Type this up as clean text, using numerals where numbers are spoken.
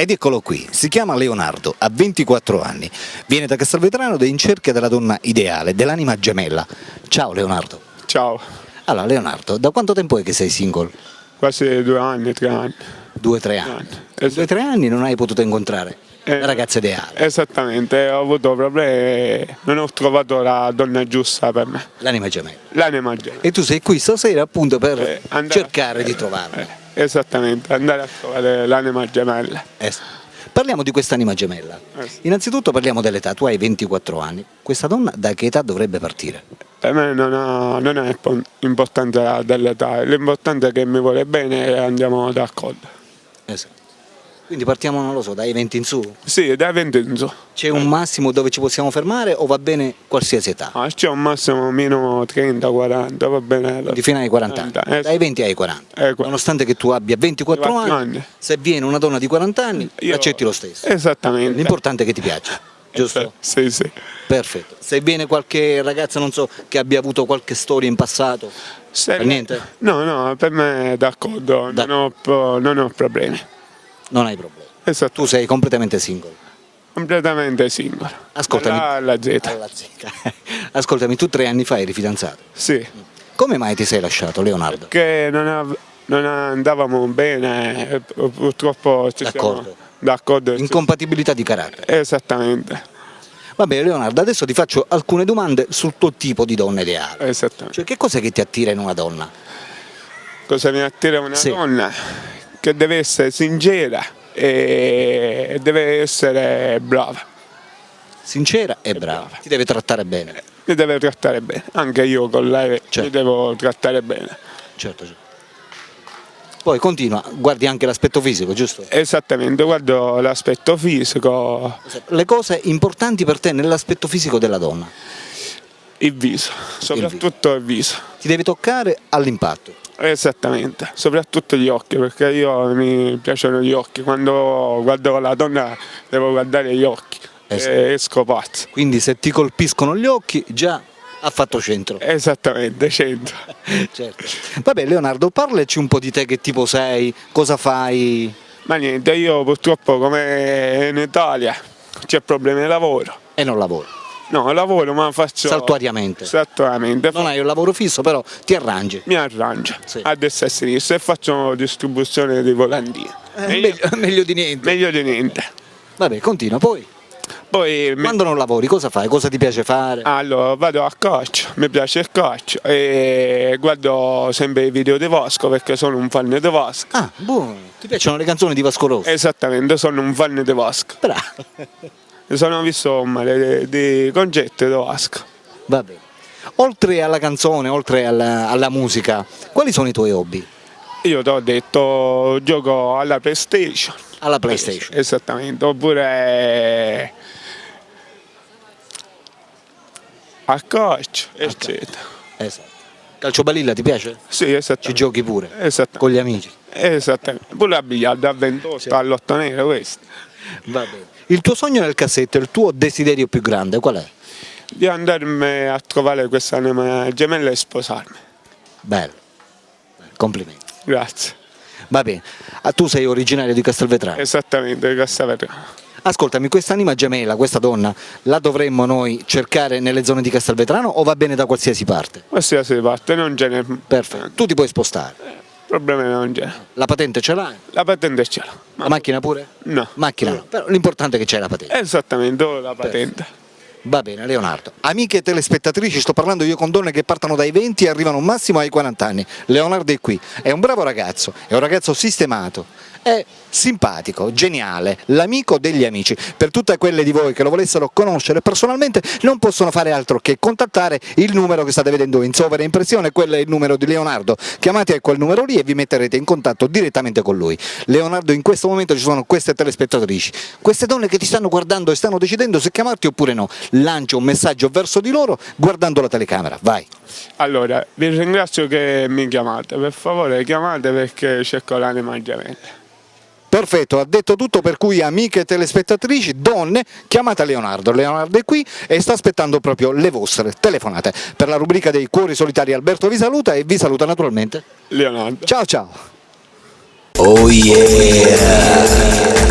Ed eccolo qui, si chiama Leonardo, ha 24 anni, viene da Castelvetrano ed è in cerca della donna ideale, dell'anima gemella. Ciao Leonardo. Ciao, Allora Leonardo, da quanto tempo è che sei single? quasi 2 anni, 3 anni. 2-3 anni. In 2-3 anni non hai potuto incontrare la ragazza ideale, Esattamente, ho avuto problemi, non ho trovato la donna giusta per me, l'anima gemella. l'anima gemella. E tu sei qui stasera appunto per andare- cercare di trovarla. Esattamente, andare a trovare l'anima gemella. Parliamo di quest'anima gemella. Sì. Innanzitutto parliamo dell'età, tu hai 24 anni. Questa donna da che età dovrebbe partire? Per me non è importante dell'età, l'importante è che mi vuole bene e andiamo d'accordo. Esatto. Quindi partiamo, non lo so, dai 20 in su? Sì, dai 20 in su. C'è un massimo dove ci possiamo fermare o va bene qualsiasi età? C'è un massimo mino 30, 40, va bene. Quindi fino ai 40 anni, dai 20 ai 40. Nonostante che tu abbia 24 anni, se viene una donna di 40 anni, l'accetti lo stesso. Esattamente. L'importante è che ti piaccia, giusto? Sì, sì. Perfetto. Se viene qualche ragazza, non so, che abbia avuto qualche storia in passato, per niente? No, per me è d'accordo, non ho problemi. Non hai problemi. Esatto. Tu sei completamente single. Completamente singolo. Ascoltami. Alla Z. Alla zecca. Ascoltami, tu 3 anni fa eri fidanzato. Sì. Come mai ti sei lasciato, Leonardo? Che non andavamo bene, purtroppo ci siamo d'accordo. Incompatibilità di carattere. Esattamente. Va bene Leonardo, adesso ti faccio alcune domande sul tuo tipo di donna ideale. Esattamente. Cioè, che cos'è che ti attira in una donna? Cosa mi attira una Sì. donna? Che deve essere sincera e deve essere brava. Sincera e brava. Ti deve trattare bene. Mi deve trattare bene. Anche io con lei mi devo trattare bene. Certo. Poi continua, guardi anche l'aspetto fisico, giusto? Esattamente, guardo l'aspetto fisico, Le cose importanti per te nell'aspetto fisico della donna. il viso, soprattutto il viso. Ti deve toccare all'impatto. Esattamente, soprattutto gli occhi, perché mi piacciono gli occhi. Quando guardo la donna devo guardare gli occhi e esco pazzo. Quindi se ti colpiscono gli occhi già ha fatto centro. Esattamente, 100. Certo. Vabbè Leonardo, parlaci un po' di te, che tipo sei, cosa fai? Ma niente, io purtroppo come in Italia c'è problemi di lavoro. E non lavoro. No, lavoro ma faccio Saltuariamente. Saltuariamente. Non hai un lavoro fisso, però ti arrangi. Mi arrangio Sì. a destra e a sinistra e faccio distribuzione di volantini. Meglio di niente. Meglio di niente. Vabbè, continua, poi. Poi Quando non lavori, cosa fai? Cosa ti piace fare? allora vado a calcio, mi piace il calcio e guardo sempre i video di Vasco perché sono un fan di Vasco. Ah, buono. Ti piacciono le canzoni di Vasco Rossi? Esattamente, sono un fan di Vasco. Bravo. Sono visto un mare di concerti di Vasco. Va bene. Oltre alla canzone, oltre alla musica, quali sono i tuoi hobby? Io ti ho detto gioco alla PlayStation. Alla PlayStation. Esattamente, oppure a calcio, eccetera. Esatto. Calcio balilla ti piace? Sì, Ci esattamente. giochi pure? Esattamente. Con gli amici? Esattamente. Pure a biliardo a 28, all'8 nero questo. Va bene. Il tuo sogno nel cassetto, il tuo desiderio più grande, qual è? Di andarmi a trovare questa anima gemella e sposarmi. Bello. Complimenti. Grazie. Va bene. Ah, tu sei originario di Castelvetrano. Esattamente, Cassavetrano. Ascoltami, questa anima gemella, questa donna, la dovremmo noi cercare nelle zone di Castelvetrano o va bene da qualsiasi parte? Qualsiasi parte, non ce n'è. Perfetto. Tu ti puoi spostare. Problemi non c'è. La patente ce l'hai? La patente ce l'ho. La macchina pure? No. Macchina no. Però l'importante è che c'è la patente. Esattamente, ho la patente. Va bene Leonardo. Amiche telespettatrici, sto parlando io con donne che partono dai 20 e arrivano massimo ai 40 anni. Leonardo è qui, è un bravo ragazzo, è un ragazzo sistemato, è simpatico, geniale, l'amico degli amici. Per tutte quelle di voi che lo volessero conoscere personalmente non possono fare altro che contattare il numero che state vedendo in sovraimpressione, quello è il numero di Leonardo. Chiamate a quel numero lì e vi metterete in contatto direttamente con lui. Leonardo, in questo momento ci sono queste telespettatrici, queste donne che ti stanno guardando e stanno decidendo se chiamarti oppure no. Lancia un messaggio verso di loro guardando la telecamera, vai. Allora, vi ringrazio che mi chiamate, per favore chiamate perché cerco l'anima gemella. Perfetto, ha detto tutto, per cui amiche telespettatrici, donne, chiamate Leonardo. Leonardo è qui e sta aspettando proprio le vostre telefonate. Per la rubrica dei cuori solitari Alberto vi saluta e vi saluta naturalmente Leonardo. Ciao ciao. Oh yeah.